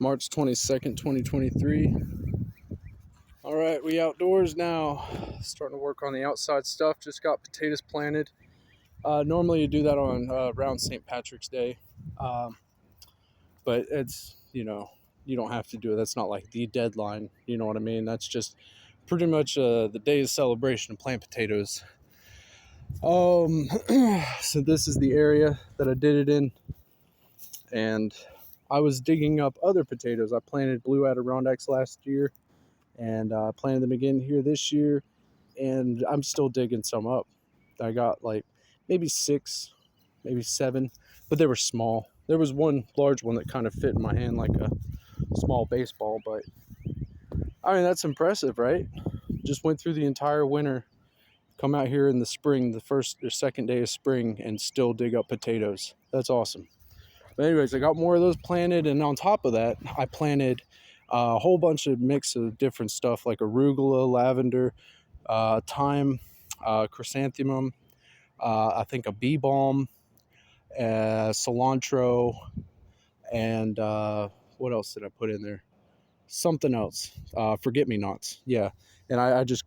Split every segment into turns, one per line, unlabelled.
March 22nd, 2023. All right, we outdoors now. Starting to work on the outside stuff. Just got potatoes planted. Normally you do that on around St. Patrick's Day. But it's, you don't have to do it. That's not like the deadline. You know what I mean? That's just pretty much the day's celebration of plant potatoes. So this is the area that I did it in. And I was digging up other potatoes. I planted blue Adirondacks last year. And I planted them again here this year. And I'm still digging some up. I got like maybe 6, maybe 7. But they were small. There was one large one that kind of fit in my hand like a small baseball, but I mean, that's impressive, right? Just went through the entire winter, come out here in the spring, the first or second day of spring, and still dig up potatoes. That's awesome. But anyways, I got more of those planted, and on top of that, I planted a whole bunch of mix of different stuff like arugula, lavender, thyme, chrysanthemum, I think a bee balm, cilantro, and what else did I put in there? Something else. Forget-me-nots. Yeah. And I just,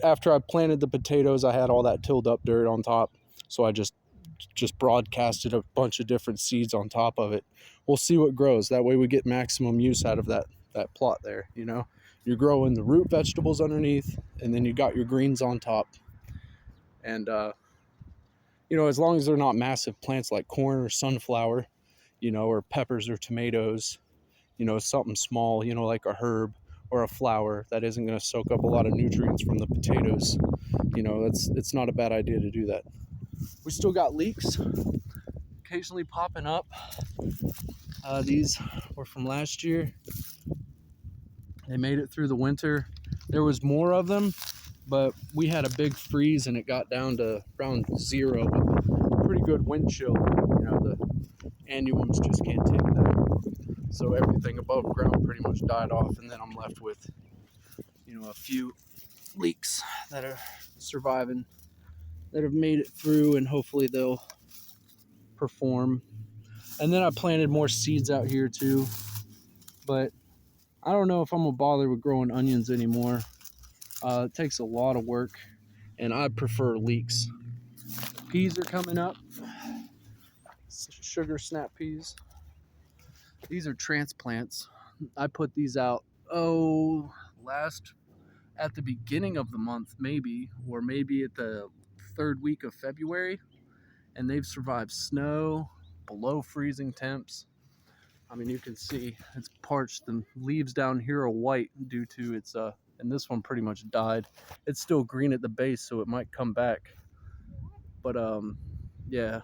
after I planted the potatoes, I had all that tilled up dirt on top. So I just broadcasted a bunch of different seeds on top of it. We'll see what grows. That way we get maximum use out of that plot there. You're growing the root vegetables underneath, and then you got your greens on top. And, as long as they're not massive plants like corn or sunflower, or peppers or tomatoes, something small, like a herb or a flower that isn't going to soak up a lot of nutrients from the potatoes. It's not a bad idea to do that. We still got leeks occasionally popping up. These were from last year. They made it through the winter. There was more of them, but we had a big freeze and it got down to around 0 with a pretty good wind chill. The annuums just can't take that. So everything above ground pretty much died off, and then I'm left with, a few leeks that are surviving, that have made it through, and hopefully they'll perform. And then I planted more seeds out here too, but I don't know if I'm gonna bother with growing onions anymore. It takes a lot of work, and I prefer leeks. Peas are coming up, sugar snap peas. These are transplants. I put these out, at the beginning of the month, maybe, or maybe at the 3rd week of February, and they've survived snow, below freezing temps. I mean, you can see it's parched. The leaves down here are white due to its, and this one pretty much died. It's still green at the base, so it might come back. But, yeah,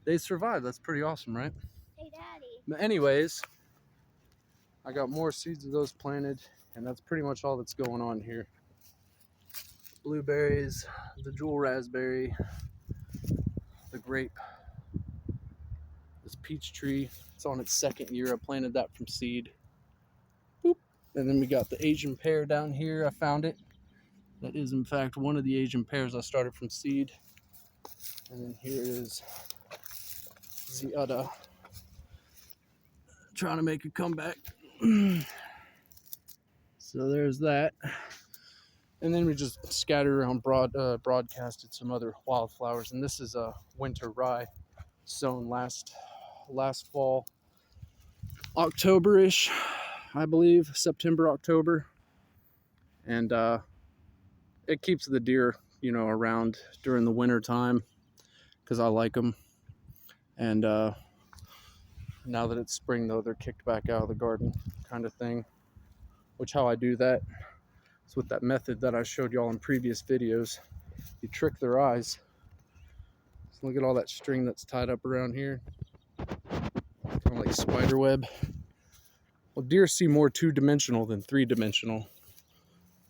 they survived. That's pretty awesome, right?
Hey, Daddy.
But anyways, I got more seeds of those planted, and that's pretty much all that's going on here. Blueberries, the jewel raspberry, the grape, this peach tree. It's on its 2nd year. I planted that from seed. Boop. And then we got the Asian pear down here. I found it. That is, in fact, one of the Asian pears I started from seed. And then here is the other, trying to make a comeback. So there's that. And then we just scattered around, broadcasted some other wildflowers. And this is a winter rye sown last fall, October-ish, I believe, September, October. And it keeps the deer, around during the winter time because I like them. And now that it's spring, though, they're kicked back out of the garden kind of thing. Which, how I do that is with that method that I showed y'all in previous videos. You trick their eyes. So look at all that string that's tied up around here. Kind of like spider web. Well, deer see more 2-dimensional than 3-dimensional.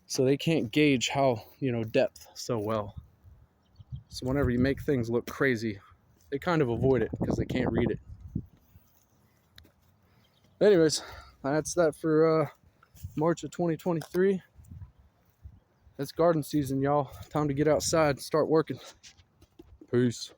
So they can't gauge how, depth so well. So whenever you make things look crazy, they kind of avoid it because they can't read it. Anyways, that's that for March of 2023. It's garden season, y'all. Time to get outside and start working. Peace.